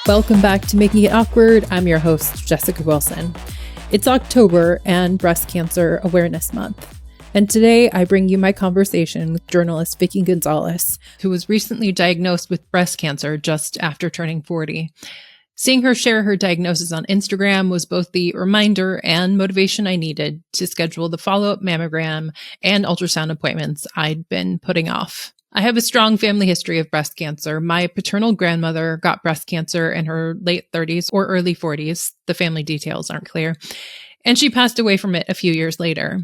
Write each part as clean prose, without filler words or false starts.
Welcome back to Making It Awkward. I'm your host, Jessica Wilson. It's October and Breast Cancer Awareness Month. And today I bring you my conversation with journalist Vicki Gonzalez, who was recently diagnosed with breast cancer just after turning 40. Seeing her share her diagnosis on Instagram was both the reminder and motivation I needed to schedule the follow-up mammogram and ultrasound appointments I'd been putting off. I have a strong family history of breast cancer. My paternal grandmother got breast cancer in her late 30s or early 40s. The family details aren't clear. And she passed away from it a few years later.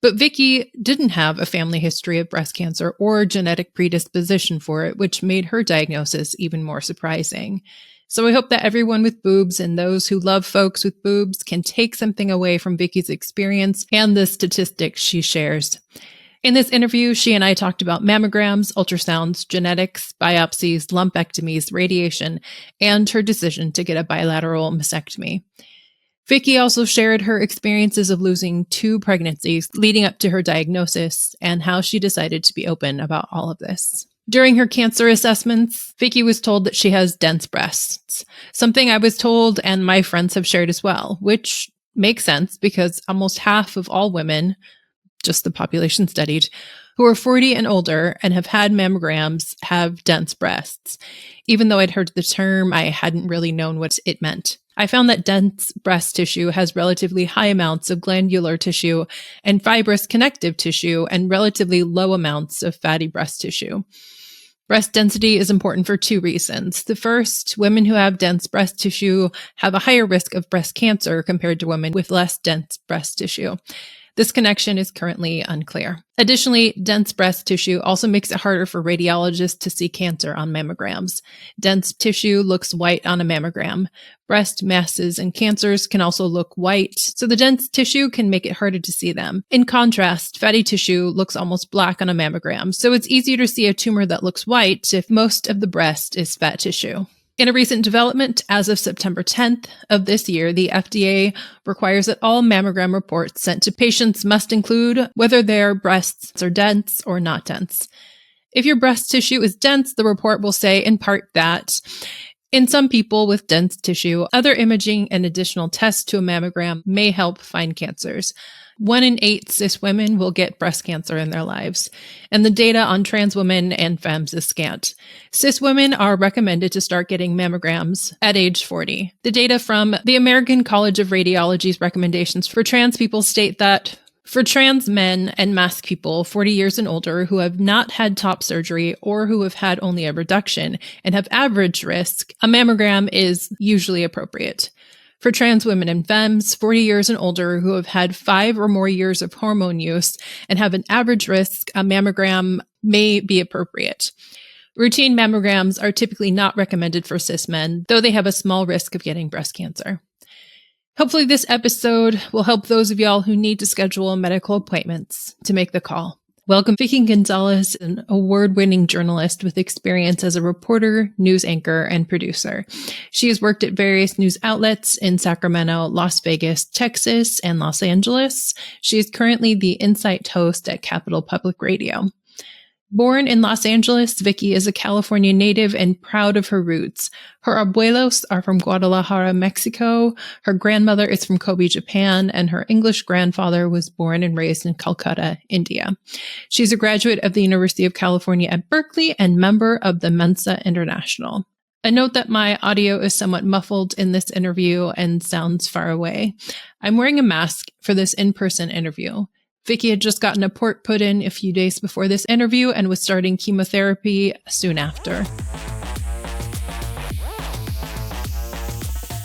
But Vicki didn't have a family history of breast cancer or genetic predisposition for it, which made her diagnosis even more surprising. So I hope that everyone with boobs and those who love folks with boobs can take something away from Vicki's experience and the statistics she shares. In this interview, she and I talked about mammograms, ultrasounds, genetics, biopsies, lumpectomies, radiation, and her decision to get a bilateral mastectomy. Vicki also shared her experiences of losing 2 pregnancies leading up to her diagnosis and how she decided to be open about all of this. During her cancer assessments, Vicki was told that she has dense breasts, something I was told and my friends have shared as well, which makes sense because almost half of all women, just the population studied, who are 40 and older and have had mammograms have dense breasts. Even though I'd heard the term, I hadn't really known what it meant. I found that dense breast tissue has relatively high amounts of glandular tissue and fibrous connective tissue and relatively low amounts of fatty breast tissue. Breast density is important for 2 reasons. The first, women who have dense breast tissue have a higher risk of breast cancer compared to women with less dense breast tissue. This connection is currently unclear. Additionally, dense breast tissue also makes it harder for radiologists to see cancer on mammograms. Dense tissue looks white on a mammogram. Breast masses and cancers can also look white, so the dense tissue can make it harder to see them. In contrast, fatty tissue looks almost black on a mammogram, so it's easier to see a tumor that looks white if most of the breast is fat tissue. In a recent development, as of September 10th of this year, the FDA requires that all mammogram reports sent to patients must include whether their breasts are dense or not dense. If your breast tissue is dense, the report will say in part that in some people with dense tissue, other imaging and additional tests to a mammogram may help find cancers. 1 in 8 cis women will get breast cancer in their lives, and the data on trans women and femmes is scant. Cis women are recommended to start getting mammograms at age 40. The data from the American College of Radiology's recommendations for trans people state that for trans men and masc people 40 years and older who have not had top surgery or who have had only a reduction and have average risk, a mammogram is usually appropriate. For trans women and femmes 40 years and older who have had 5 or more years of hormone use and have an average risk, a mammogram may be appropriate. Routine mammograms are typically not recommended for cis men, though they have a small risk of getting breast cancer. Hopefully this episode will help those of y'all who need to schedule medical appointments to make the call. Welcome, Vicki Gonzalez, an award-winning journalist with experience as a reporter, news anchor, and producer. She has worked at various news outlets in Sacramento, Las Vegas, Texas, and Los Angeles. She is currently the Insight host at Capital Public Radio. Born in Los Angeles, Vicki is a California native and proud of her roots. Her abuelos are from Guadalajara, Mexico. Her grandmother is from Kobe, Japan, and her English grandfather was born and raised in Calcutta, India. She's a graduate of the University of California at Berkeley and member of the Mensa International. A note that my audio is somewhat muffled in this interview and sounds far away. I'm wearing a mask for this in-person interview. Vicki had just gotten a port put in a few days before this interview and was starting chemotherapy soon after.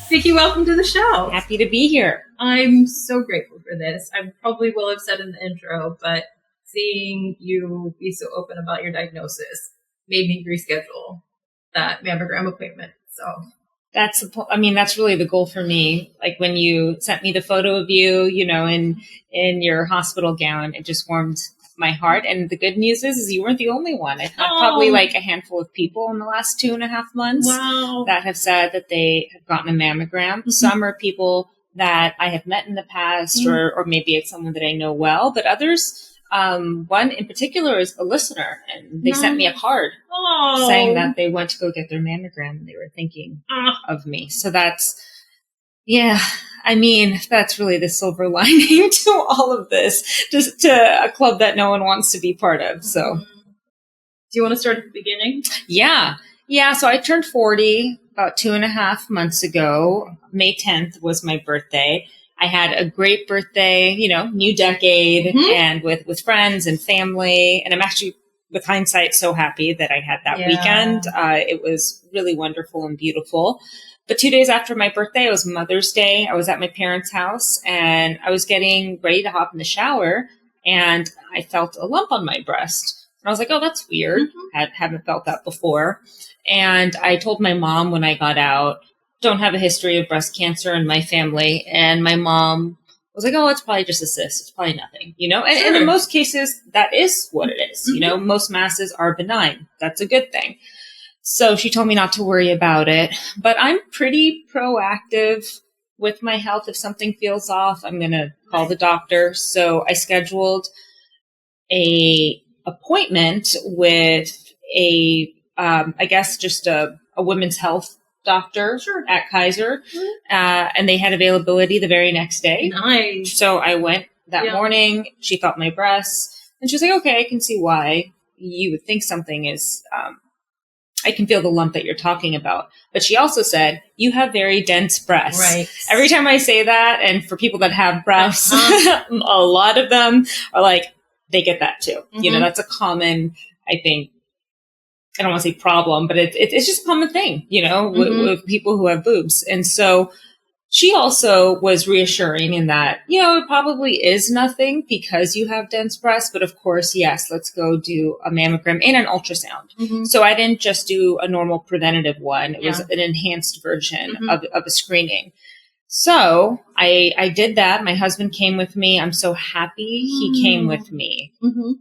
Vicki, welcome to the show. Happy to be here. I'm so grateful for this. I probably will have said in the intro, but seeing you be so open about your diagnosis made me reschedule that mammogram appointment. So that's really the goal for me. Like when you sent me the photo of you, in your hospital gown, it just warmed my heart. And the good news is you weren't the only one. I've had probably like a handful of people in the last 2.5 months that have said that they have gotten a mammogram. Mm-hmm. Some are people that I have met in the past, or maybe it's someone that I know well, but others One in particular is a listener, and they sent me a card saying that they went to go get their mammogram and they were thinking of me. So that's, yeah, I mean, that's really the silver lining to all of this, just to a club that no one wants to be part of. So, do you want to start at the beginning? Yeah. So I turned 40 about 2.5 months ago. May 10th was my birthday. I had a great birthday, new decade, and with friends and family. And I'm actually, with hindsight, so happy that I had that weekend. It was really wonderful and beautiful. But 2 days after my birthday, it was Mother's Day. I was at my parents' house and I was getting ready to hop in the shower and I felt a lump on my breast. And I was like, oh, that's weird. Haven't felt that before. And I told my mom when I got out, don't have a history of breast cancer in my family. And my mom was like, oh, it's probably just a cyst. It's probably nothing, and in most cases, that is what it is. Most masses are benign. That's a good thing. So she told me not to worry about it, but I'm pretty proactive with my health. If something feels off, I'm going to call the doctor. So I scheduled a appointment with I guess just a women's health doctor at Kaiser. And they had availability the very next day. Nice. So I went that morning. She felt my breasts and she was like, okay, I can see why you would think something is, I can feel the lump that you're talking about. But she also said, you have very dense breasts. Right. Every time I say that, and for people that have breasts, a lot of them are like, they get that too. That's a common, I think, I don't want to say problem, but it's just a common thing, with people who have boobs. And so she also was reassuring in that, it probably is nothing because you have dense breasts. But of course, yes, let's go do a mammogram and an ultrasound. So I didn't just do a normal preventative one. It was an enhanced version of a screening. So I did that. My husband came with me. I'm so happy he came with me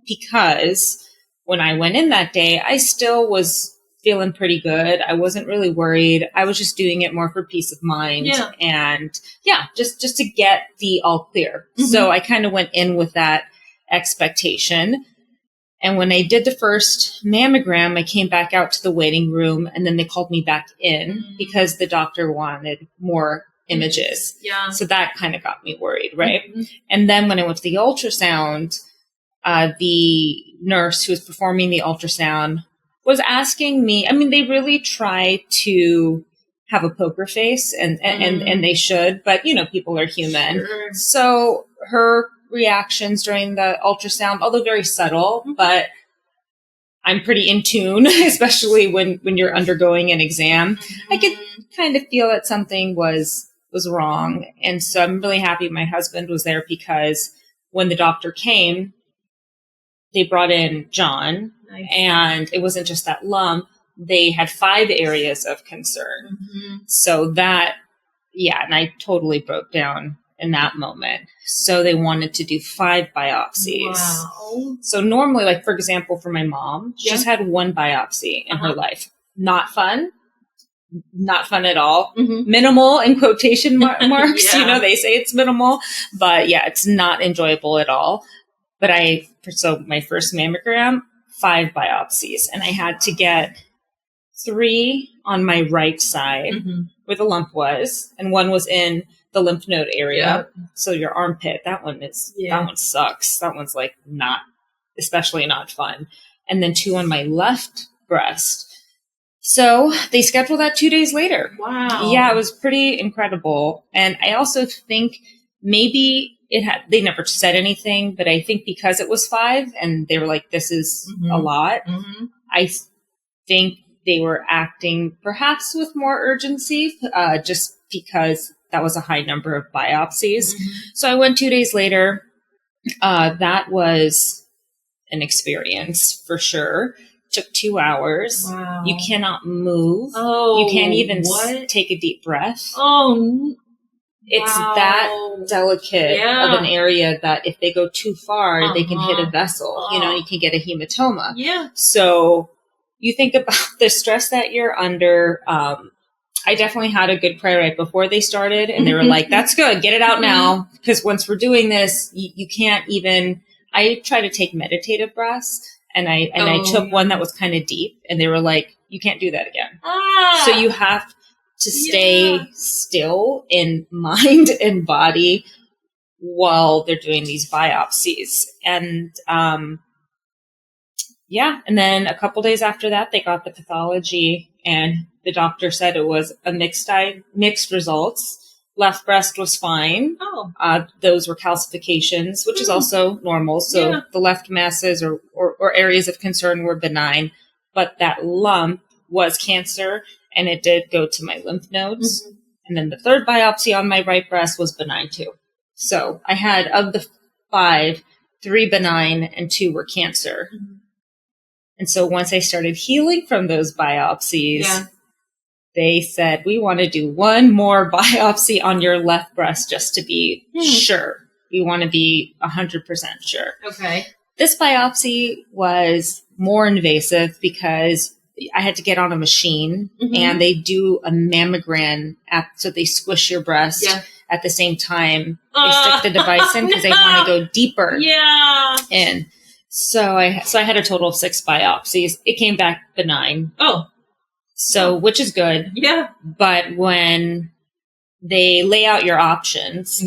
because when I went in that day, I still was feeling pretty good. I wasn't really worried. I was just doing it more for peace of mind and just to get the all clear. So I kind of went in with that expectation. And when I did the first mammogram, I came back out to the waiting room and then they called me back in because the doctor wanted more images. So that kind of got me worried, right? And then when I went to the ultrasound, the nurse who was performing the ultrasound was asking me, I mean, they really try to have a poker face and they should, but people are human. So her reactions during the ultrasound, although very subtle, but I'm pretty in tune, especially when you're undergoing an exam. I could kind of feel that something was wrong. And so I'm really happy my husband was there because when the doctor came, they brought in John. Nice. And it wasn't just that lump. They had 5 areas of concern. So that, and I totally broke down in that moment. So they wanted to do 5 biopsies. Wow. So normally, like, for example, for my mom, she's had 1 biopsy in her life. Not fun. Not fun at all. Minimal in quotation marks. They say it's minimal, but it's not enjoyable at all. But so my first mammogram, 5 biopsies, and I had to get 3 on my right side where the lump was, and 1 was in the lymph node area. So your armpit, that one sucks. That one's like especially not fun. And then 2 on my left breast. So they scheduled that 2 days later. Wow. Yeah, it was pretty incredible. And I also think maybe they never said anything, but I think because it was 5 and they were like, this is a lot, I think they were acting perhaps with more urgency, just because that was a high number of biopsies. So I went 2 days later. That was an experience for sure. Took 2 hours. Wow. You cannot move. Oh, you can't even take a deep breath. Oh, it's that delicate of an area that if they go too far, they can hit a vessel. You can get a hematoma. So you think about the stress that you're under. I definitely had a good prayer right before they started, and they were like, that's good. Get it out now. Because once we're doing this, you can't even I try to take meditative breaths, and I took one that was kind of deep, and they were like, you can't do that again. So you have to stay still in mind and body while they're doing these biopsies. And and then a couple days after that, they got the pathology, and the doctor said it was a mixed results. Left breast was fine. Those were calcifications, which is also normal. So the left masses or areas of concern were benign, but that lump was cancer, and it did go to my lymph nodes. Mm-hmm. And then the third biopsy on my right breast was benign too. So I had, of the 5, 3 benign and 2 were cancer. Mm-hmm. And so once I started healing from those biopsies, they said, we want to do one more biopsy on your left breast just to be sure. We want to be 100% sure. Okay. This biopsy was more invasive because I had to get on a machine, and they do a mammogram so they squish your breast at the same time. They stick the device in because they want to go deeper in. So I had a total of 6 biopsies. It came back benign. So, which is good. Yeah. But when they lay out your options.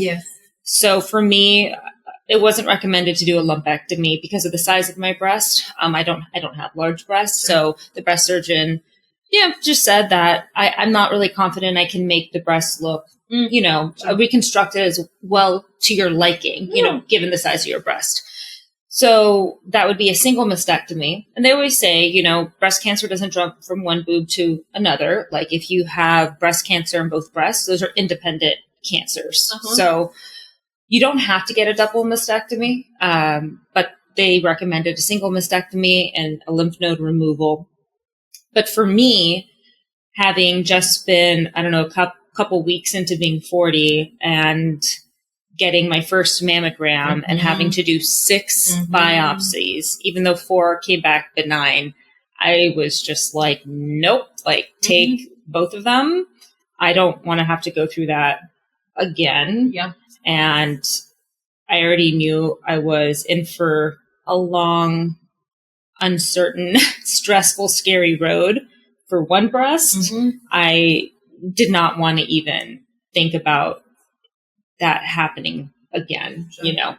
So for me, it wasn't recommended to do a lumpectomy because of the size of my breast. I don't have large breasts. So the breast surgeon, just said that I'm not really confident I can make the breast look, reconstructed as well to your liking, given the size of your breast. So that would be a single mastectomy. And they always say, breast cancer doesn't jump from one boob to another. Like if you have breast cancer in both breasts, those are independent cancers. So you don't have to get a double mastectomy, but they recommended a single mastectomy and a lymph node removal. But for me, having just been, a couple weeks into being 40 and getting my first mammogram and having to do 6 biopsies, even though 4 came back benign, I was just like, nope, take both of them. I don't want to have to go through that again. And I already knew I was in for a long, uncertain, stressful, scary road for one breast. I did not want to even think about that happening again,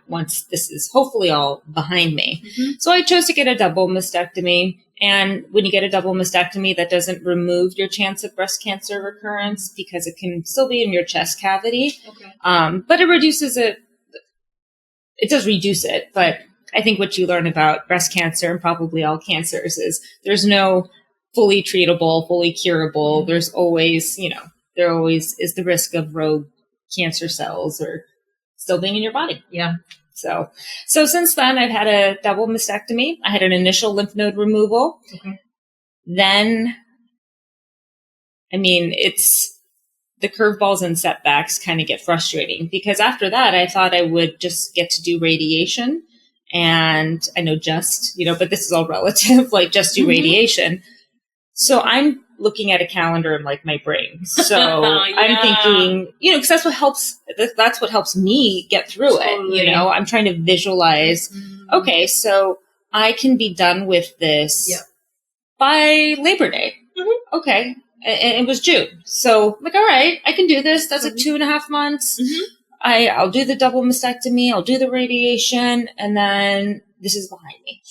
once this is hopefully all behind me. So I chose to get a double mastectomy. And when you get a double mastectomy, that doesn't remove your chance of breast cancer recurrence because it can still be in your chest cavity. But it reduces it. It does reduce it. But I think what you learn about breast cancer and probably all cancers is there's no fully treatable, fully curable. There's always, there always is the risk of rogue cancer cells or still being in your body. So since then I've had a double mastectomy. I had an initial lymph node removal. Then, it's the curveballs and setbacks kind of get frustrating because after that I thought I would just get to do radiation. And I know but this is all relative, just do radiation. So I'm looking at a calendar in my brain. So I'm thinking, because that's what helps me get through it. I'm trying to visualize, okay, so I can be done with this by Labor Day. Okay. And it was June. So I'm like, all right, I can do this. That's 2.5 months. I'll do the double mastectomy. I'll do the radiation. And then this is behind me.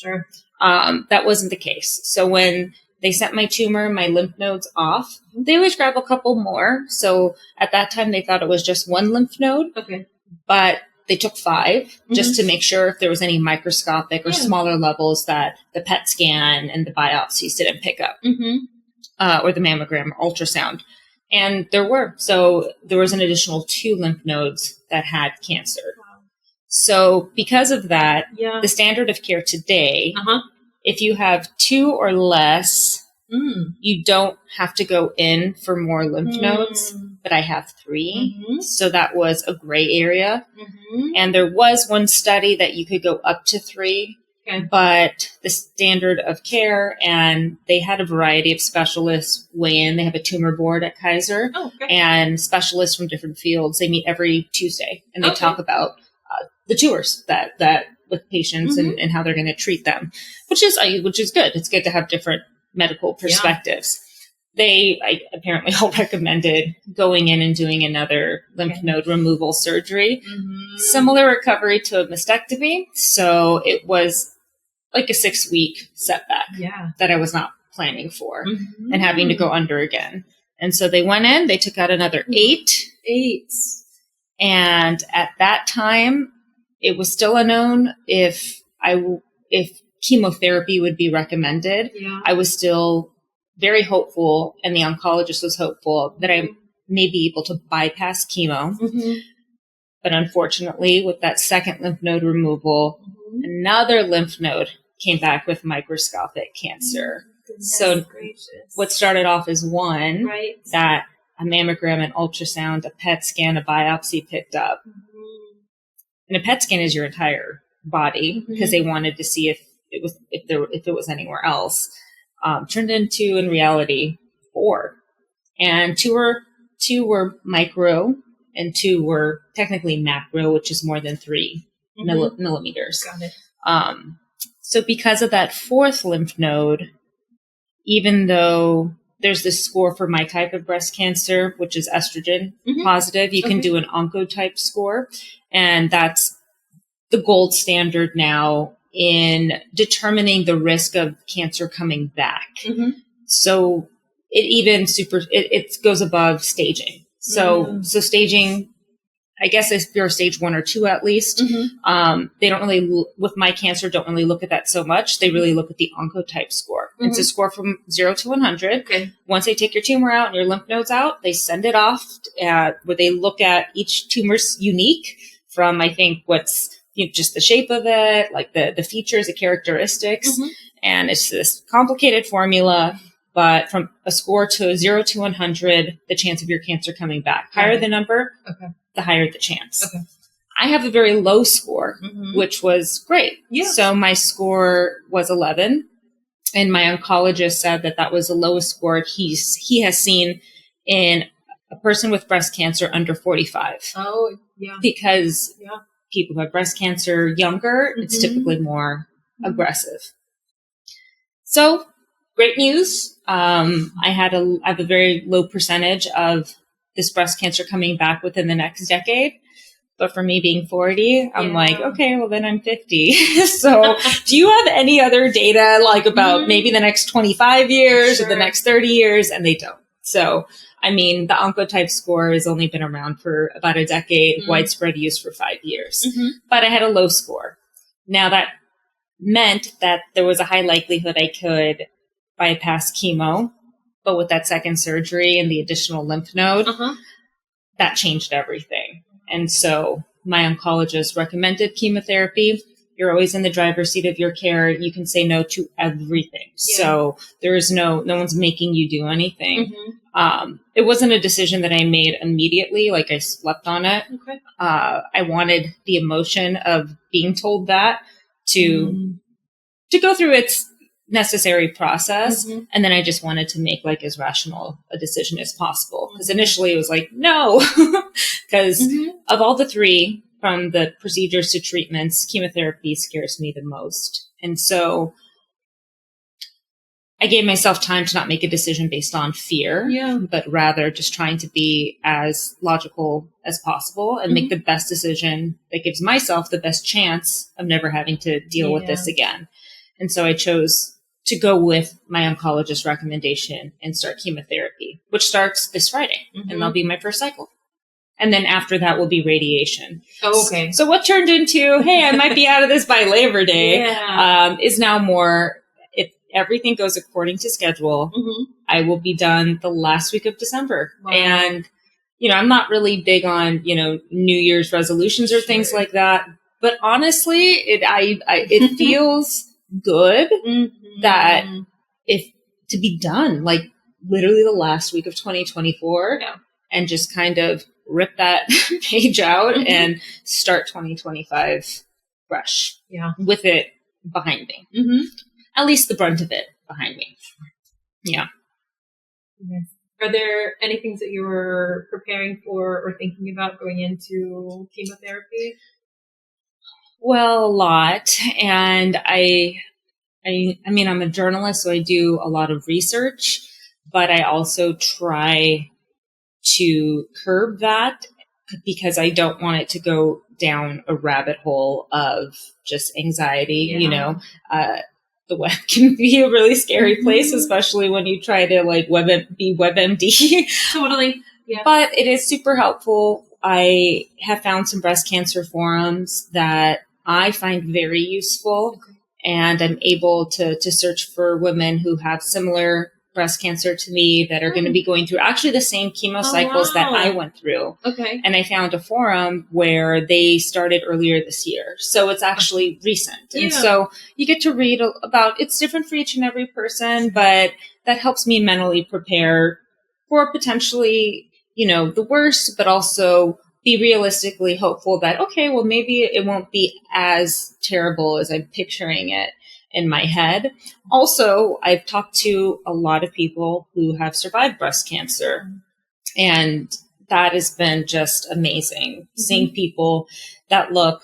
That wasn't the case. So when they sent my tumor, my lymph nodes off, they always grab a couple more. So at that time, they thought it was just 1 lymph node. But they took 5 just to make sure if there was any microscopic or smaller levels that the PET scan and the biopsies didn't pick up, or the mammogram or ultrasound. And there were. So there was an additional 2 lymph nodes that had cancer. So because of that, the standard of care today, if you have 2 or less, you don't have to go in for more lymph nodes, but I have 3. So that was a gray area. And there was one study that you could go up to 3, but the standard of care, and they had a variety of specialists weigh in. They have a tumor board at Kaiser and specialists from different fields. They meet every Tuesday and they talk about the tumors that with patients and how they're going to treat them, which is good. It's good to have different medical perspectives. I apparently all recommended going in and doing another lymph node removal surgery. Similar recovery to a mastectomy. So it was like a 6-week setback that I was not planning for and having to go under again. And so they went in, they took out another 8. And at that time, it was still unknown if chemotherapy would be recommended. I was still very hopeful, and the oncologist was hopeful that I may be able to bypass chemo. But unfortunately, with that second lymph node removal, another lymph node came back with microscopic cancer. So what started off as one that a mammogram, an ultrasound, a PET scan, a biopsy picked up. And a PET scan is your entire body because they wanted to see if it was anywhere else. Turned into, in reality, 4. And two were micro and 2 were technically macro, which is more than 3 millimeters. Got it. So because of that 4th lymph node, even though there's this score for my type of breast cancer, which is estrogen positive, you can do an oncotype score. And that's the gold standard now in determining the risk of cancer coming back. So it goes above staging. So staging, I guess if you're stage 1 or 2 at least, they don't really, with my cancer, don't really look at that so much. They really look at the oncotype score. It's a score from 0 to 100. Once they take your tumor out and your lymph nodes out, they send it off where they look at each tumor's unique from, I think, what's just the shape of it, like the features, the characteristics. And it's this complicated formula, but from a score to 0 to 100, the chance of your cancer coming back. Higher the number, the higher the chance. I have a very low score, which was great. So my score was 11, and my oncologist said that was the lowest score he has seen in a person with breast cancer under 45. Because people who have breast cancer younger, it's typically more aggressive. So great news. I have a very low percentage of this breast cancer coming back within the next decade. But for me being 40, I'm like, okay, well then I'm 50. So do you have any other data like about maybe the next 25 years or the next 30 years? And they don't. So, I mean, the oncotype score has only been around for about a decade, widespread use for 5 years. But I had a low score. Now that meant that there was a high likelihood I could bypass chemo. But with that second surgery and the additional lymph node, that changed everything. And so my oncologist recommended chemotherapy. You're always in the driver's seat of your care. You can say no to everything. So there is no one's making you do anything. It wasn't a decision that I made immediately. Like I slept on it. I wanted the emotion of being told that to go through its necessary process. And then I just wanted to make like as rational a decision as possible. Because initially it was like, no, because of all the 3, from the procedures to treatments, chemotherapy scares me the most. And so I gave myself time to not make a decision based on fear, but rather just trying to be as logical as possible and make the best decision that gives myself the best chance of never having to deal with this again. And so I chose to go with my oncologist's recommendation and start chemotherapy, which starts this Friday, and that'll be my first cycle. And then after that will be radiation. So what turned into, hey, I might be out of this by Labor Day, is now more, if everything goes according to schedule, I will be done the last week of December. And, I'm not really big on, New Year's resolutions or things like that. But honestly, it feels good that if to be done, like literally the last week of 2024 and just kind of rip that page out and start 2025 fresh with it behind me. At least the brunt of it behind me. Are there any things that you were preparing for or thinking about going into chemotherapy? Well, a lot. And I mean, I'm a journalist, so I do a lot of research, but I also try to curb that because I don't want it to go down a rabbit hole of just anxiety, you know. The web can be a really scary place, especially when you try to like be WebMD. Totally. Yeah. But it is super helpful. I have found some breast cancer forums that I find very useful, and I'm able to search for women who have similar breast cancer to me that are going to be going through actually the same chemo cycles that I went through. Okay. And I found a forum where they started earlier this year. So it's actually recent. And so you get to read about, it's different for each and every person, but that helps me mentally prepare for potentially, you know, the worst, but also be realistically hopeful that, okay, well, maybe it won't be as terrible as I'm picturing it in my head. Also, I've talked to a lot of people who have survived breast cancer, and that has been just amazing. Seeing people that look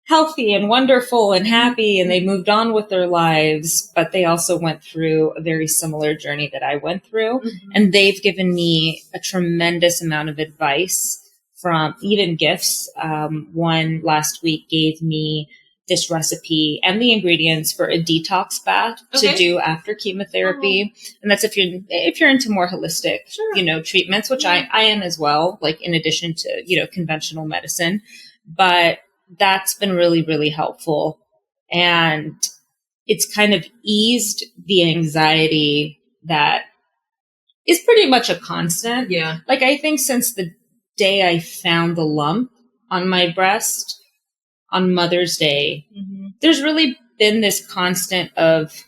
healthy and wonderful and happy, and they moved on with their lives, but they also went through a very similar journey that I went through. And they've given me a tremendous amount of advice, from even gifts. One last week gave me this recipe and the ingredients for a detox bath to do after chemotherapy. And that's if you're into more holistic, you know, treatments, which I am as well, like in addition to, you know, conventional medicine. But that's been really, really helpful. And it's kind of eased the anxiety that is pretty much a constant. Yeah. Like, I think since the day I found the lump on my breast on Mother's Day, there's really been this constant of,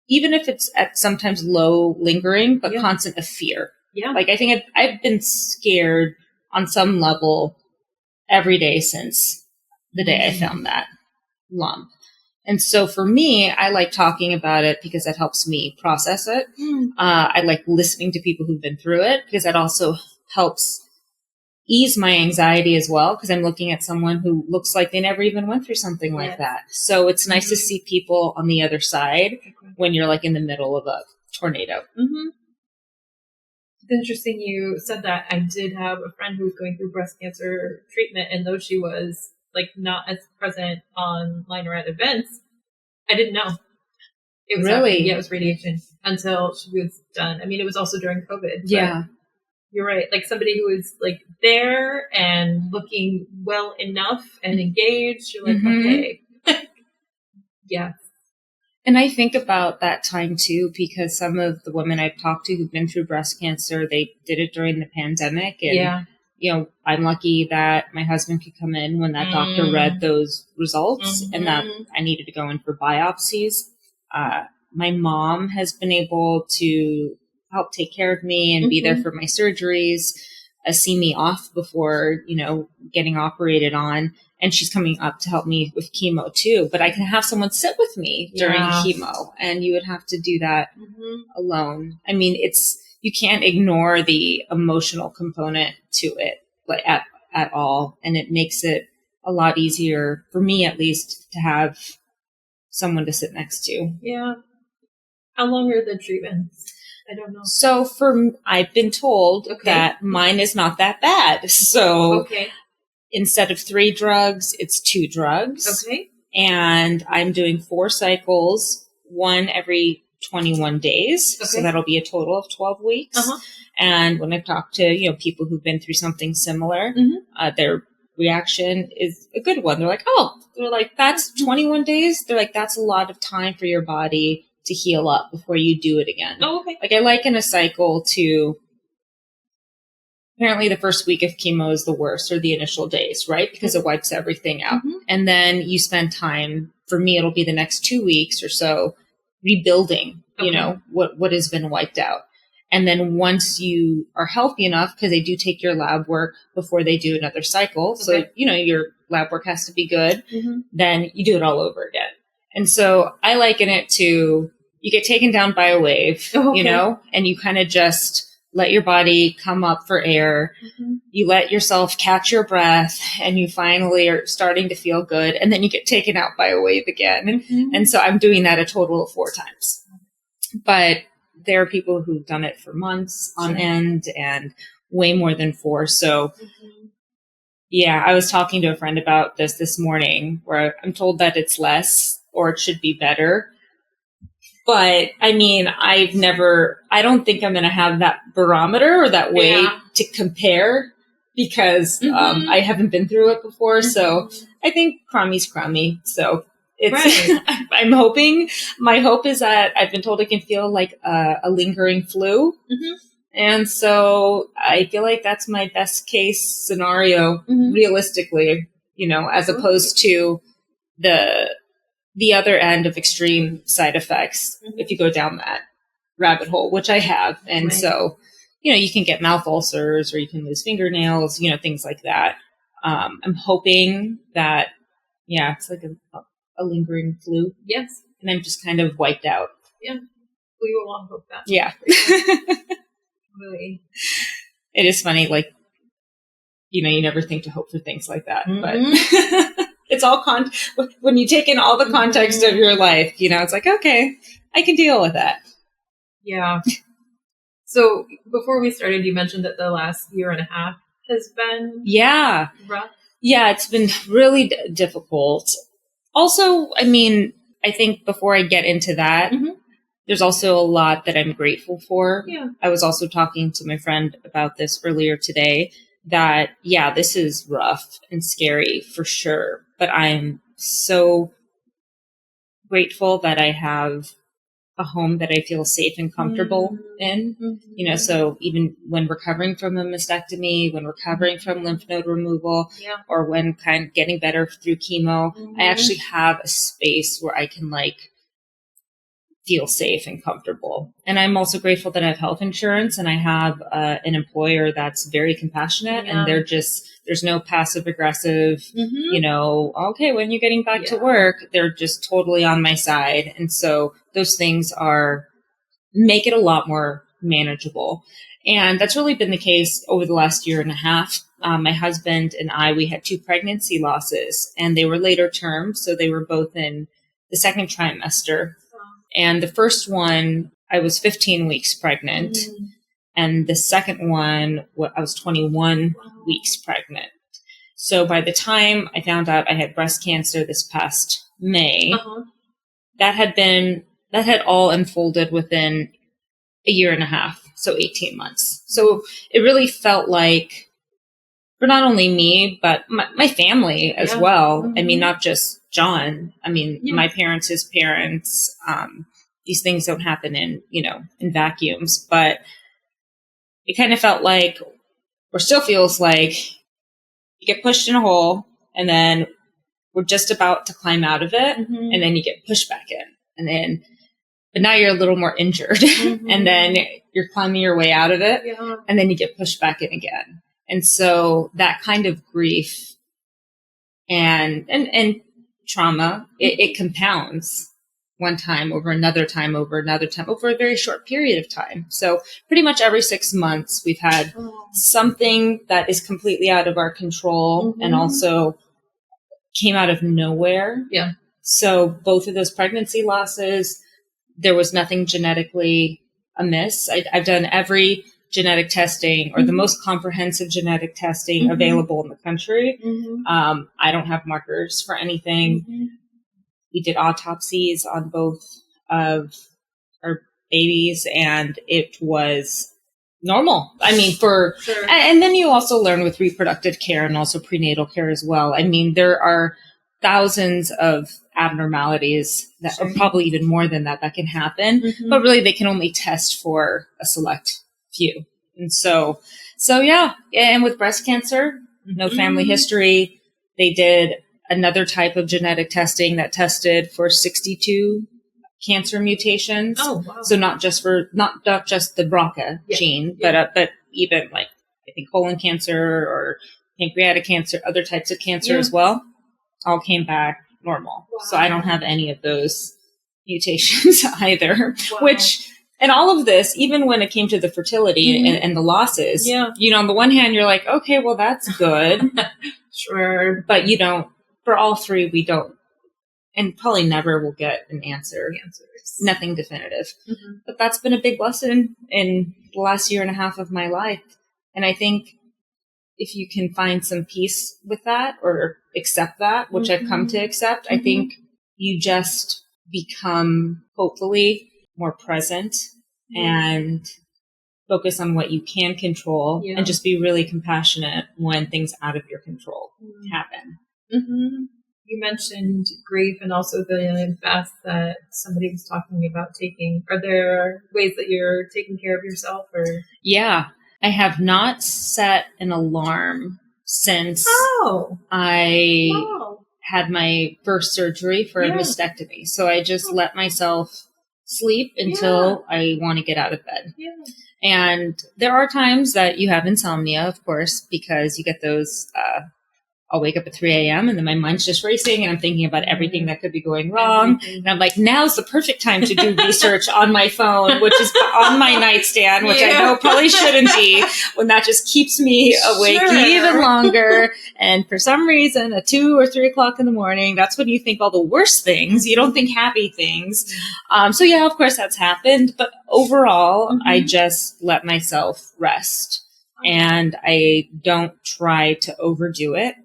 even if it's at sometimes low lingering, but constant of fear. Yeah. Like, I think I've been scared on some level every day since the day I found that lump. And so for me, I like talking about it because that helps me process it. I like listening to people who've been through it because that also helps ease my anxiety as well, because I'm looking at someone who looks like they never even went through something like that. So it's nice to see people on the other side when you're like in the middle of a tornado. It's interesting you said that. I did have a friend who was going through breast cancer treatment, and though she was like not as present online or at events, I didn't know it was happening. Yeah, it was radiation until she was done. I mean, it was also during COVID. Yeah. You're right. Like somebody who is like there and looking well enough and engaged, you're like, okay. Yeah. And I think about that time too, because some of the women I've talked to who've been through breast cancer, they did it during the pandemic. And, you know, I'm lucky that my husband could come in when that doctor read those results and that I needed to go in for biopsies. My mom has been able to help take care of me and be there for my surgeries, see me off before, you know, getting operated on. And she's coming up to help me with chemo too. But I can have someone sit with me during chemo, and you would have to do that alone. I mean, you can't ignore the emotional component to it, like at all. And it makes it a lot easier, for me at least, to have someone to sit next to. Yeah. How long are the treatments? I don't know. So I've been told that mine is not that bad. So instead of 3 drugs, it's 2 drugs. Okay. And I'm doing 4 cycles, one every 21 days. Okay. So that'll be a total of 12 weeks. And when I've talked to, you know, people who've been through something similar, their reaction is a good one. They're like, that's 21 days. They're like, that's a lot of time for your body to heal up before you do it again. Like, I liken a cycle to, apparently the first week of chemo is the worst, or the initial days, right? Because it wipes everything out. And then you spend time, for me, it'll be the next 2 weeks or so, rebuilding, you know, what has been wiped out. And then once you are healthy enough, because they do take your lab work before they do another cycle. So, you know, your lab work has to be good. Then you do it all over again. And so I liken it to, you get taken down by a wave, you know, and you kind of just let your body come up for air. You let yourself catch your breath, and you finally are starting to feel good. And then you get taken out by a wave again. And so I'm doing that a total of 4 times. But there are people who've done it for months on end and way more than 4. So yeah, I was talking to a friend about this morning, where I'm told that it's less or it should be better. But I mean, I don't think I'm going to have that barometer or that way to compare, because I haven't been through it before. So I think crummy. So it's, I'm hoping, my hope is that I've been told it can feel like a lingering flu. And so I feel like that's my best case scenario, realistically, as opposed to the other end of extreme side effects, if you go down that rabbit hole, which I have. And so, you can get mouth ulcers, or you can lose fingernails, things like that. I'm hoping that, it's like a lingering flu. Yes. And I'm just kind of wiped out. Yeah. We will all hope that. Yeah. Really. It is funny, like, you never think to hope for things like that, but it's all when you take in all the context of your life, it's like, okay, I can deal with that. Yeah. So before we started, you mentioned that the last year and a half has been rough. Yeah, it's been really difficult. Also, I mean, I think before I get into that, there's also a lot that I'm grateful for. Yeah. I was also talking to my friend about this earlier today, that, this is rough and scary for sure. But I'm so grateful that I have a home that I feel safe and comfortable in. So even when recovering from a mastectomy, when recovering from lymph node removal, or when kind of getting better through chemo, I actually have a space where I can feel safe and comfortable. And I'm also grateful that I have health insurance, and I have an employer that's very compassionate, and there's no passive aggressive, okay, when you're getting back to work, they're just totally on my side. And so those things make it a lot more manageable. And that's really been the case over the last year and a half. My husband and we had 2 pregnancy losses, and they were later term. So they were both in the second trimester. And the first one, I was 15 weeks pregnant. And the second one, I was 21 weeks pregnant. So by the time I found out I had breast cancer this past May, that had all unfolded within a year and a half. So 18 months. So it really felt like, for not only me, but my family as well. I mean, not just John. I mean, my parents, his parents, these things don't happen in vacuums, but it kind of felt like, or still feels like, you get pushed in a hole, and then we're just about to climb out of it. And then you get pushed back in, but now you're a little more injured and then you're climbing your way out of it. And then you get pushed back in again. And so that kind of grief and trauma, it compounds one time over another time over another time over a very short period of time. So pretty much every 6 months we've had something that is completely out of our control and also came out of nowhere. Yeah. So both of those pregnancy losses, there was nothing genetically amiss. I've done every genetic testing, or the most comprehensive genetic testing available in the country. I don't have markers for anything. We did autopsies on both of our babies, and it was normal. I mean, and then you also learn with reproductive care and also prenatal care as well. I mean, there are thousands of abnormalities that are probably even more than that can happen, but really they can only test for a select few. And so yeah. And with breast cancer, no family history. They did another type of genetic testing that tested for 62 cancer mutations. Oh, wow. So not just the BRCA gene, but even I think colon cancer or pancreatic cancer, other types of cancer as well, all came back normal. Wow. So I don't have any of those mutations either, which And all of this, even when it came to the fertility and the losses, on the one hand, you're like, okay, well, that's good. Sure. But for all three, we don't, and probably never will get an answer. Nothing definitive. Mm-hmm. But that's been a big lesson in the last year and a half of my life. And I think if you can find some peace with that or accept that, which I've come to accept, I think you just become hopefully more present and focus on what you can control and just be really compassionate when things out of your control happen. Mm-hmm. You mentioned grief and also the baths that somebody was talking about taking. Are there ways that you're taking care of yourself? Or yeah, I have not set an alarm since I had my first surgery for a mastectomy. So I just let myself sleep until I want to get out of bed. Yeah. And there are times that you have insomnia, of course, because you get those, I'll wake up at 3 a.m. and then my mind's just racing and I'm thinking about everything that could be going wrong. And I'm like, now's the perfect time to do research on my phone, which is on my nightstand, which I know probably shouldn't be, when that just keeps me awake even longer. And for some reason, at 2 or 3 o'clock in the morning, that's when you think all the worst things. You don't think happy things. So yeah, of course that's happened. But overall, I just let myself rest and I don't try to overdo it.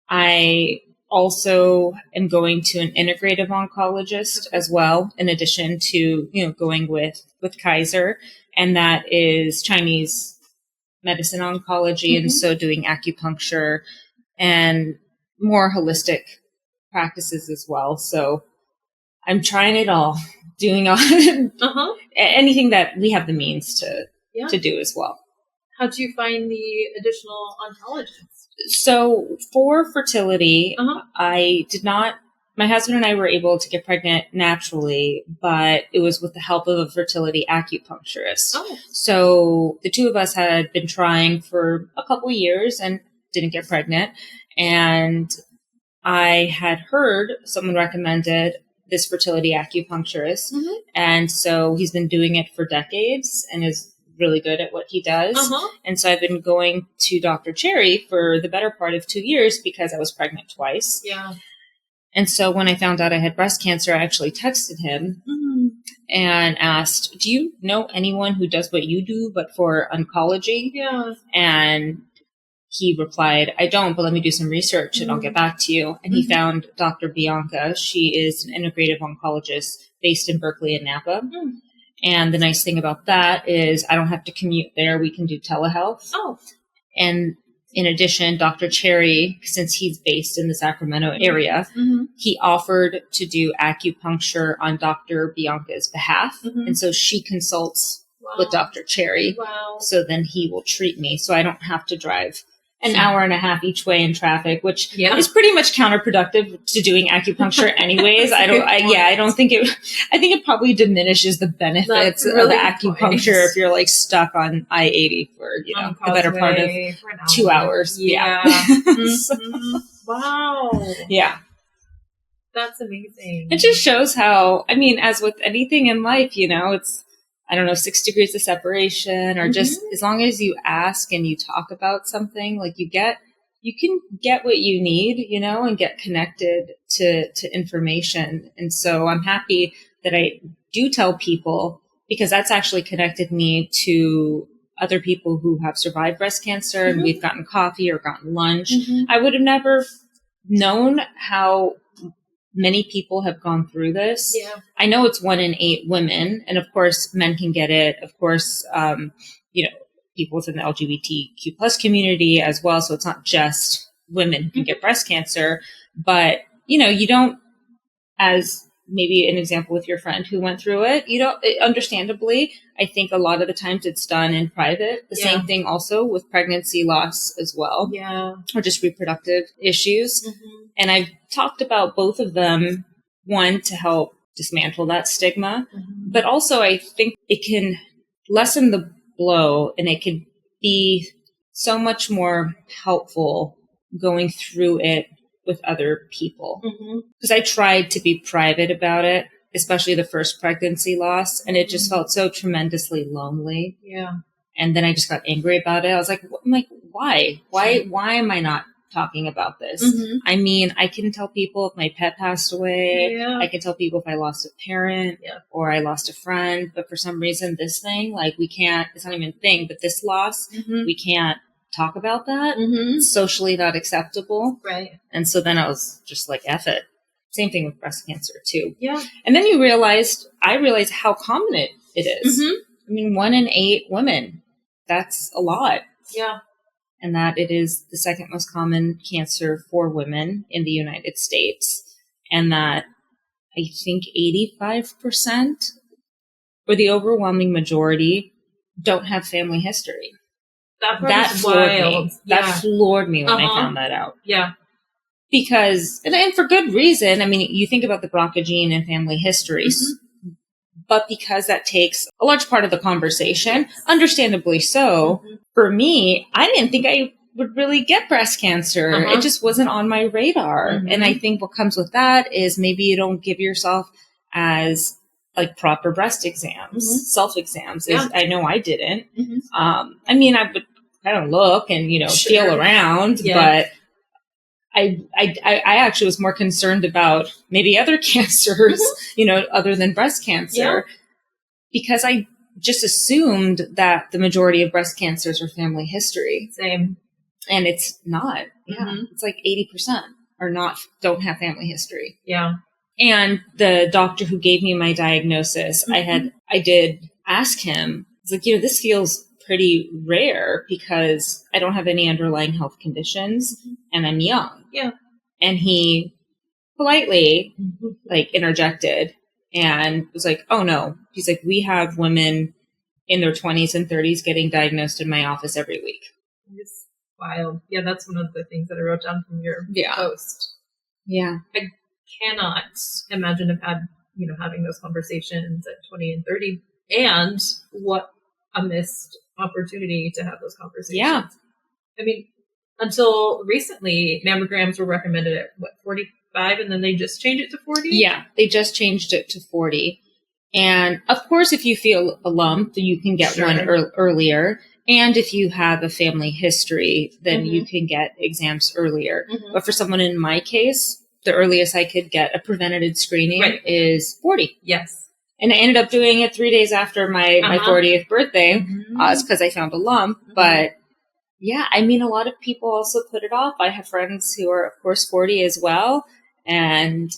I also am going to an integrative oncologist as well, in addition to, going with Kaiser, and that is Chinese medicine oncology. And so doing acupuncture and more holistic practices as well. So I'm trying it all, doing anything that we have the means to do as well. How do you find the additional oncologists? So for fertility, I did not, my husband and I were able to get pregnant naturally, but it was with the help of a fertility acupuncturist. Oh. So the two of us had been trying for a couple years and didn't get pregnant. And I had heard someone recommended this fertility acupuncturist. And so he's been doing it for decades and is really good at what he does. And so I've been going to Dr. Cherry for the better part of 2 years because I was pregnant twice. Yeah. And so when I found out I had breast cancer, I actually texted him and asked, do you know anyone who does what you do, but for oncology? Yeah. And he replied, I don't, but let me do some research and I'll get back to you. And he found Dr. Bianca. She is an integrative oncologist based in Berkeley and Napa. And the nice thing about that is I don't have to commute there. We can do telehealth. Oh. And in addition, Dr. Cherry, since he's based in the Sacramento area, he offered to do acupuncture on Dr. Bianca's behalf. And so she consults with Dr. Cherry. Wow. So then he will treat me. So I don't have to drive an hour and a half each way in traffic, which is pretty much counterproductive to doing acupuncture anyways. I think it probably diminishes the benefits of acupuncture if you're like stuck on I-80 for, the better part of 2 hours. Yeah. Wow. Yeah. That's amazing. It just shows how, as with anything in life, it's, 6 degrees of separation, or just as long as you ask and you talk about something, like you can get what you need, and get connected to information. And so I'm happy that I do tell people, because that's actually connected me to other people who have survived breast cancer and we've gotten coffee or gotten lunch. I would have never known how many people have gone through this. Yeah. I know it's 1 in 8 women, and of course men can get it. Of course, people within the LGBTQ plus community as well. So it's not just women who can get breast cancer, but you don't, as maybe an example with your friend who went through it, understandably, I think a lot of the times it's done in private. The same thing also with pregnancy loss as well. Yeah. Or just reproductive issues. And I've talked about both of them, one, to help dismantle that stigma, but also I think it can lessen the blow and it can be so much more helpful going through it with other people. Because I tried to be private about it, especially the first pregnancy loss. And it just felt so tremendously lonely. Yeah. And then I just got angry about it. I was like, why? Why am I not talking about this? I mean, I can tell people if my pet passed away. Yeah. I can tell people if I lost a parent or I lost a friend. But for some reason, this thing, like we can't, it's not even a thing, but this loss, we can't talk about that. It's socially not acceptable. Right. And so then I was just like, F it. Same thing with breast cancer too. Yeah. And then I realized how common it is. I mean, 1 in 8 women, that's a lot. Yeah. And that it is the second most common cancer for women in the United States. And that I think 85% or the overwhelming majority don't have family history. That floored me. That floored me when I found that out. Yeah. Because, and for good reason, I mean, you think about the BRCA gene and family histories, but because that takes a large part of the conversation, understandably so, for me, I didn't think I would really get breast cancer. It just wasn't on my radar. And I think what comes with that is maybe you don't give yourself as like proper breast exams, self-exams. I know I didn't. I mean, I would kind of look and, feel around, but I actually was more concerned about maybe other cancers, other than breast cancer, because I just assumed that the majority of breast cancers are family history. Same. And it's not. Yeah. It's like 80% don't have family history. Yeah. And the doctor who gave me my diagnosis, I did ask him, it's like, this feels pretty rare because I don't have any underlying health conditions and I'm young. Yeah. And he politely interjected and was like, oh no. He's like, we have women in their 20s and 30s getting diagnosed in my office every week. It's wild. Yeah, that's one of the things that I wrote down from your post. Yeah. I cannot imagine having those conversations at 20 and 30, and what a missed opportunity to have those conversations. Yeah. I mean, until recently, mammograms were recommended at 45, and then they just changed it to 40? Yeah, they just changed it to 40. And of course, if you feel a lump, you can get one earlier. And if you have a family history, then you can get exams earlier. But for someone in my case, the earliest I could get a preventative screening is 40. Yes. And I ended up doing it 3 days after my 40th birthday. It's because I found a lump. But yeah, I mean, a lot of people also put it off. I have friends who are, of course, 40 as well. And,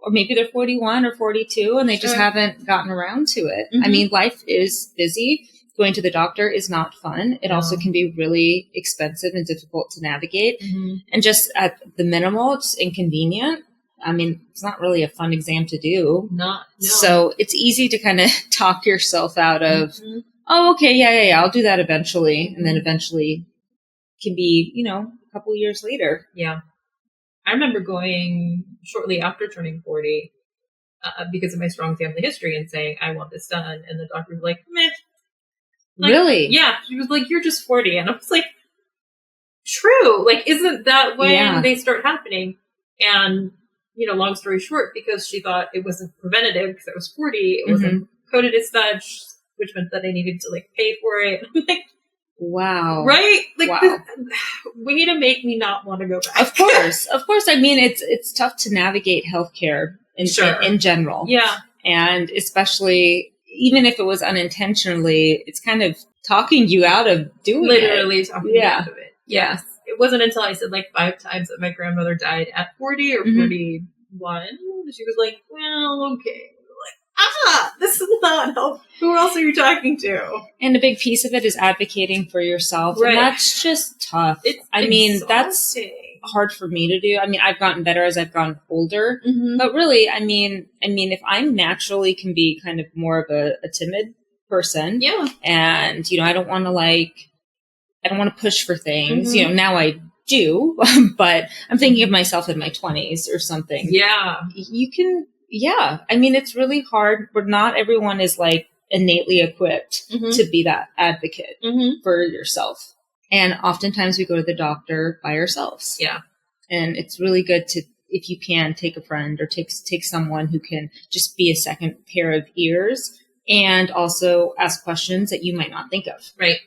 or maybe they're 41 or 42 and they just haven't gotten around to it. I mean, life is busy. Going to the doctor is not fun. It also can be really expensive and difficult to navigate. And just at the minimal, it's inconvenient. I mean, it's not really a fun exam to do. No. So it's easy to kind of talk yourself out of, oh, okay, yeah, I'll do that eventually. And then eventually can be, a couple years later. Yeah. I remember going shortly after turning 40 because of my strong family history and saying, I want this done. And the doctor was like, meh. Really? Yeah. She was like, you're just 40. And I was like, true. Like, isn't that when they start happening? And, long story short, because she thought it wasn't preventative because I was 40, it wasn't coded as such, which meant that I needed to pay for it. I'm like, wow. Right? Wow. Way to make me not want to go back. Of course. I mean, it's tough to navigate healthcare in general. Yeah. And especially, even if it was unintentionally, it's kind of talking you out of doing Literally talking you out of it. Yeah. Yes. It wasn't until I said 5 times that my grandmother died at 40 or 41. She was like, well, okay. This is not help. Who else are you talking to? And a big piece of it is advocating for yourself. Right. And that's just tough. I mean, that's hard for me to do. I mean, I've gotten better as I've gotten older. But really, I mean, if I'm naturally can be kind of more of a timid person. Yeah. And, I don't want to push for things. Now I do, but I'm thinking of myself in my 20s or something. Yeah. You can, I mean, it's really hard, but not everyone is innately equipped to be that advocate for yourself. And oftentimes we go to the doctor by ourselves. Yeah. And it's really good to if you can, take a friend or take someone who can just be a second pair of ears and also ask questions that you might not think of. Right.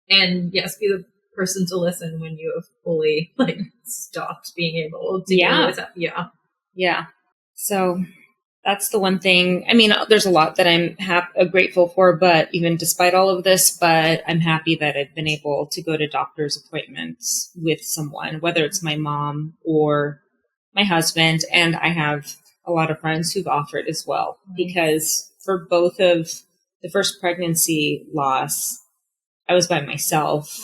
And yes, be the person to listen when you have fully stopped being able to deal with it. Yeah. So that's the one thing. I mean, there's a lot that I'm grateful for, but even despite all of this, but I'm happy that I've been able to go to doctor's appointments with someone, whether it's my mom or my husband. And I have a lot of friends who've offered as well, because for both of the first pregnancy loss, I was by myself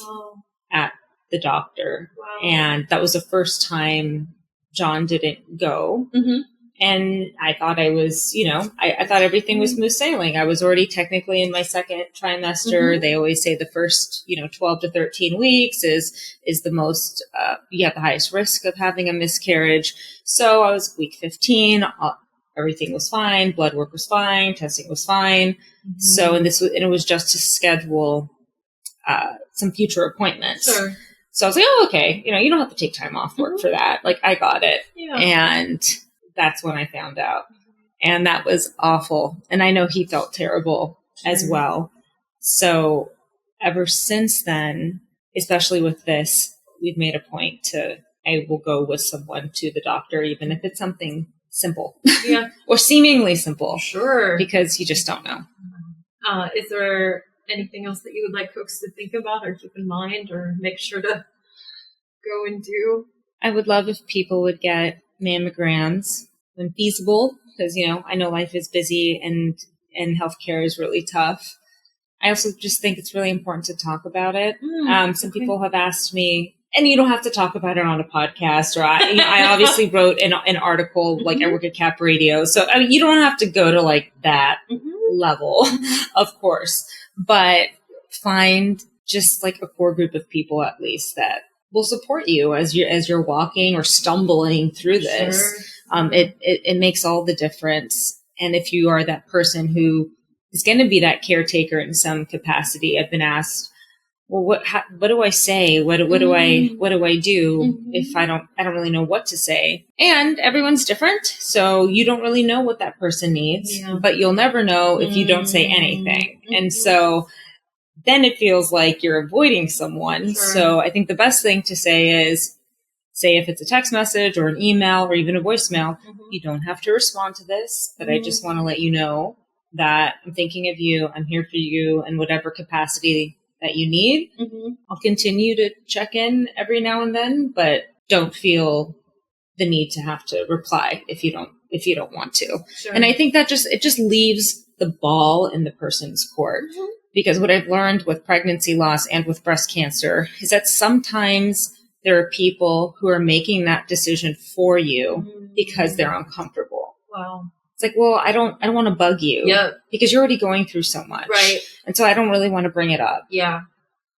at the doctor. Wow. And that was the first time John didn't go. Mm-hmm. And I thought I was, I thought everything was smooth sailing. I was already technically in my second trimester. Mm-hmm. They always say the first, 12 to 13 weeks is the most, you have the highest risk of having a miscarriage. So I was week 15. Everything was fine. Blood work was fine. Testing was fine. Mm-hmm. So, and it was just to schedule, some future appointments. Sure. So I was like, oh, okay. You don't have to take time off work for that. Like, I got it. Yeah. And that's when I found out. And that was awful. And I know he felt terrible as well. So ever since then, especially with this, we've made a point I will go with someone to the doctor, even if it's something simple. Yeah. Or seemingly simple. Sure. Because you just don't know. Is there anything else that you would like folks to think about or keep in mind or make sure to go and do? I would love if people would get mammograms when feasible, because, I know life is busy and healthcare is really tough. I also just think it's really important to talk about it. Some people have asked me, and you don't have to talk about it on a podcast, or I obviously wrote an article, like I work at Cap Radio. So I mean, you don't have to go to that level, of course, but find just a core group of people at least that will support you as you're walking or stumbling through this. Sure. It makes all the difference. And if you are that person who is going to be that caretaker in some capacity, I've been asked, well, what do I say? What do I do if I don't really know what to say? And everyone's different. So you don't really know what that person needs, but you'll never know if you don't say anything. And so then it feels like you're avoiding someone. Sure. So I think the best thing to say is, say if it's a text message or an email or even a voicemail, you don't have to respond to this, but I just want to let you know that I'm thinking of you. I'm here for you in whatever capacity that you need. I'll continue to check in every now and then, but don't feel the need to have to reply if you don't want to. Sure. And I think that it just leaves the ball in the person's court. Because what I've learned with pregnancy loss and with breast cancer is that sometimes there are people who are making that decision for you because they're uncomfortable. Wow. It's like, well, I don't want to bug you because you're already going through so much. Right. And so I don't really want to bring it up. Yeah.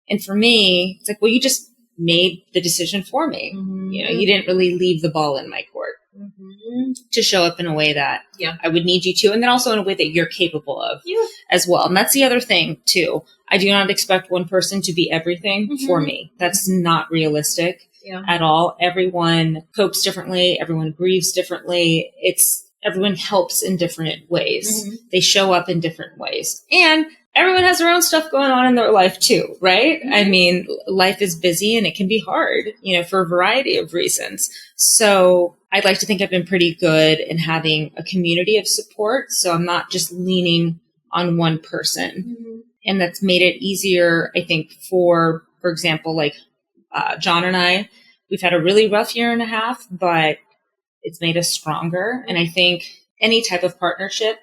And for me, it's like, well, you just made the decision for me. You didn't really leave the ball in my court to show up in a way that I would need you to. And then also in a way that you're capable of as well. And that's the other thing too. I do not expect one person to be everything for me. That's not realistic at all. Everyone copes differently. Everyone grieves differently. Everyone helps in different ways. They show up in different ways. And everyone has their own stuff going on in their life too, right? I mean, life is busy and it can be hard, for a variety of reasons. So I'd like to think I've been pretty good in having a community of support. So I'm not just leaning on one person. And that's made it easier, I think, for example, John and I, we've had a really rough year and a half, but it's made us stronger. And I think any type of partnership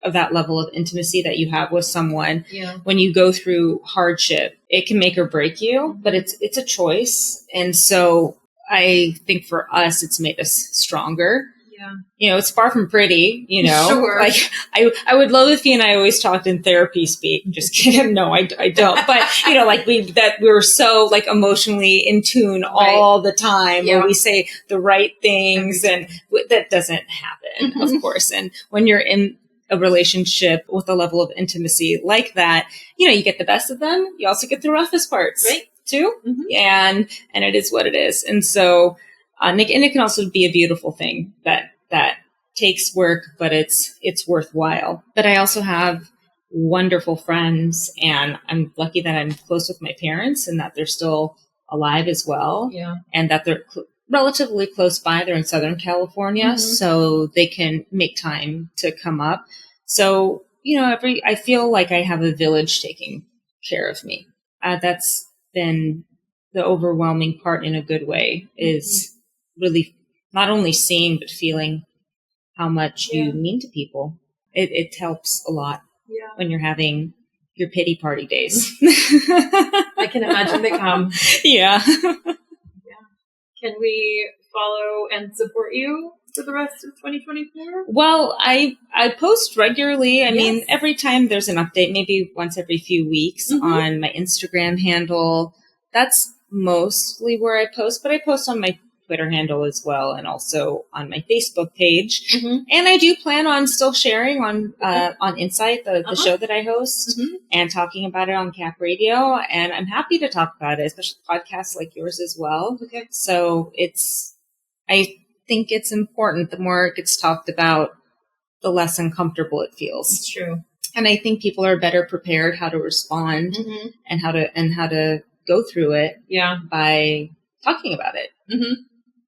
of that level of intimacy that you have with someone, when you go through hardship, it can make or break you, but it's a choice. And so I think for us, it's made us stronger. It's far from pretty, Sure. I would love if he and I always talked in therapy speak. Just kidding. No, I don't. But, we were so emotionally in tune all the time when we say the right things, and that doesn't happen, of course. And when you're in a relationship with a level of intimacy like that, you get the best of them. You also get the roughest parts too. And it is what it is. And so And it can also be a beautiful thing that takes work, but it's worthwhile. But I also have wonderful friends, and I'm lucky that I'm close with my parents and that they're still alive as well. Yeah. And that they're relatively close by. They're in Southern California, so they can make time to come up. So, I feel like I have a village taking care of me. That's been the overwhelming part in a good way, is really not only seeing, but feeling how much you mean to people. It helps a lot when you're having your pity party days. I can imagine they come. Yeah. Can we follow and support you for the rest of 2024? Well, I post regularly. I mean, every time there's an update, maybe once every few weeks on my Instagram handle. That's mostly where I post, but I post on my Twitter handle as well, and also on my Facebook page. And I do plan on still sharing on Insight, the show that I host, and talking about it on Cap Radio. And I'm happy to talk about it, especially podcasts like yours as well. Okay. So I think it's important. The more it gets talked about, the less uncomfortable it feels. It's true. And I think people are better prepared how to respond and how to go through it by talking about it.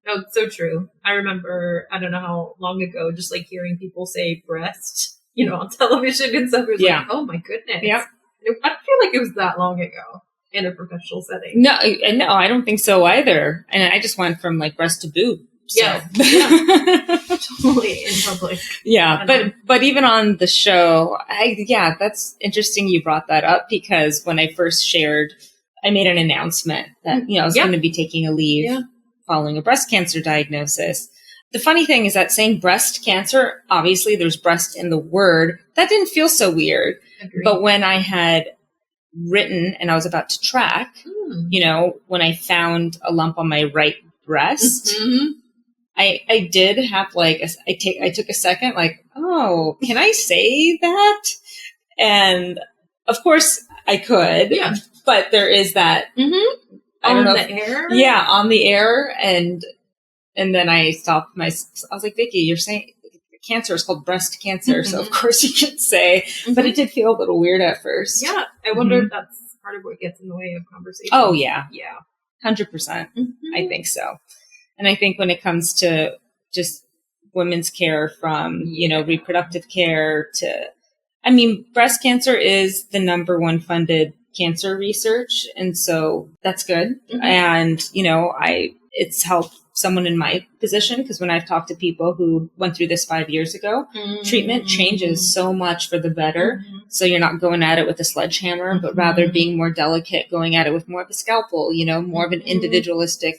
No, it's so true. I remember, I don't know how long ago, just like hearing people say breast, on television and stuff. It was like, oh my goodness. Yeah. I don't feel like it was that long ago in a professional setting. No, I don't think so either. And I just went from like breast to boob. So. Yeah. Totally in public. Yeah. But even on the show, that's interesting you brought that up, because when I first shared, I made an announcement that, I was going to be taking a leave following a breast cancer diagnosis. The funny thing is that saying breast cancer, obviously there's breast in the word, that didn't feel so weird. Agreed. But when I had written and I was about to track, when I found a lump on my right breast, I did have I took a second, like, oh, can I say that? And of course I could, but there is that, I don't know. Air? Yeah, on the air. And then I stopped I was like, Vicki, you're saying cancer is called breast cancer. So of course you can say, but it did feel a little weird at first. Yeah. I wonder if that's part of what gets in the way of conversation. Oh yeah. Yeah. 100%. I think so. And I think when it comes to just women's care, from, reproductive care to, breast cancer is the number one funded cancer research. And so that's good. And, it's helped someone in my position, because when I've talked to people who went through this 5 years ago, treatment changes so much for the better. So you're not going at it with a sledgehammer, but rather being more delicate, going at it with more of a scalpel, more of an individualistic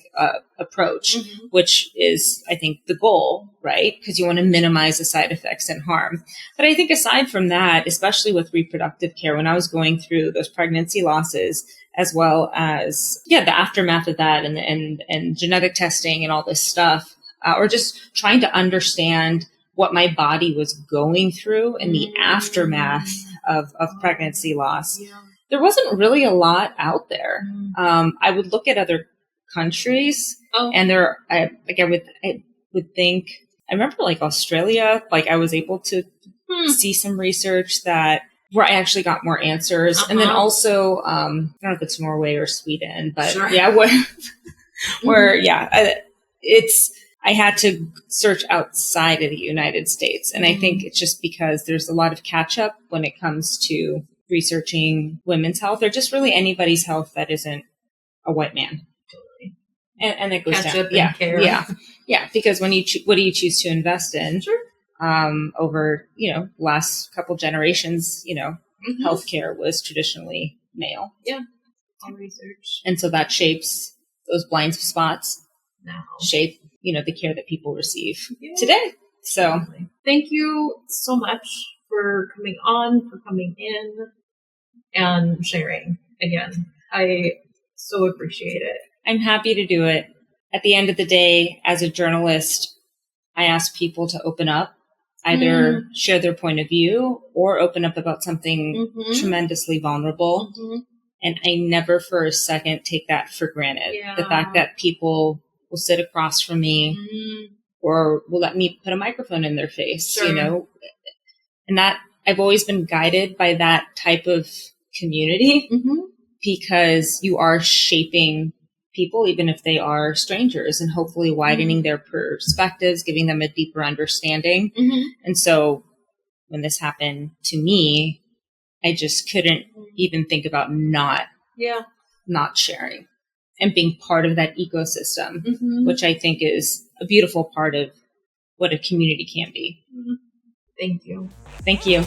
approach, which is, I think, the goal, right? Because you want to minimize the side effects and harm. But I think aside from that, especially with reproductive care, when I was going through those pregnancy losses, as well as, the aftermath of that and genetic testing and all this stuff, or just trying to understand what my body was going through in the aftermath of pregnancy loss. There wasn't really a lot out there. I would look at other countries, and I would think, I remember like Australia, like I was able to see some research where I actually got more answers. And then also, I don't know if it's Norway or Sweden, but I had to search outside of the United States. And I think it's just because there's a lot of catch up when it comes to researching women's health, or just really anybody's health that isn't a white man. Totally. And it goes catch down. Up and care. Yeah. Because what do you choose to invest in? Sure. Over, last couple generations, healthcare was traditionally male. Yeah. All research. And so that shapes those blind spots, now shape, the care that people receive today. So thank you so much for coming on, for coming in and sharing again. I so appreciate it. I'm happy to do it. At the end of the day, as a journalist, I ask people to open up, either share their point of view or open up about something tremendously vulnerable. And I never for a second take that for granted. The fact that people will sit across from me or will let me put a microphone in their face, you know? And that I've always been guided by that type of community because you are shaping people, even if they are strangers, and hopefully widening their perspectives, giving them a deeper understanding. And so when this happened to me, I just couldn't even think about not sharing and being part of that ecosystem, which I think is a beautiful part of what a community can be. Thank you. Thank you.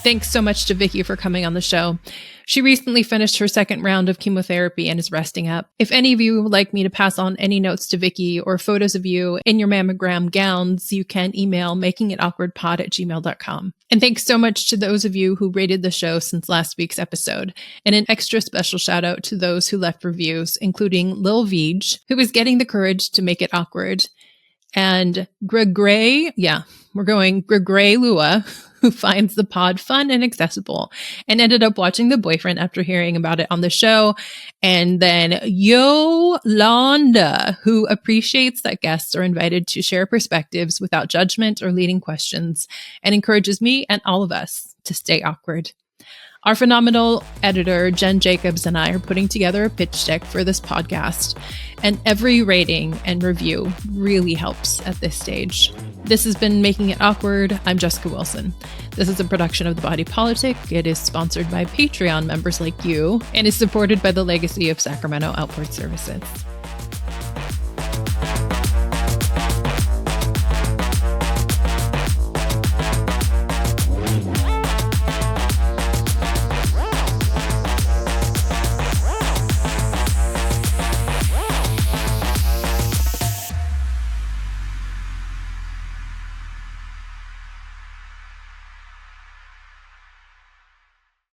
Thanks so much to Vicki for coming on the show. She recently finished her second round of chemotherapy and is resting up. If any of you would like me to pass on any notes to Vicki or photos of you in your mammogram gowns, you can email makingitawkwardpod@gmail.com. And thanks so much to those of you who rated the show since last week's episode. And an extra special shout out to those who left reviews, including Lil Veej, who is getting the courage to make it awkward, and Gregory Lua, who finds the pod fun and accessible and ended up watching The Boyfriend after hearing about it on the show. And then Yolanda, who appreciates that guests are invited to share perspectives without judgment or leading questions and encourages me and all of us to stay awkward. Our phenomenal editor, Jen Jacobs, and I are putting together a pitch deck for this podcast, and every rating and review really helps at this stage. This has been Making It Awkward. I'm Jessica Wilson. This is a production of The Body Politic. It is sponsored by Patreon members like you and is supported by the Legacy of Sacramento Outboard Services.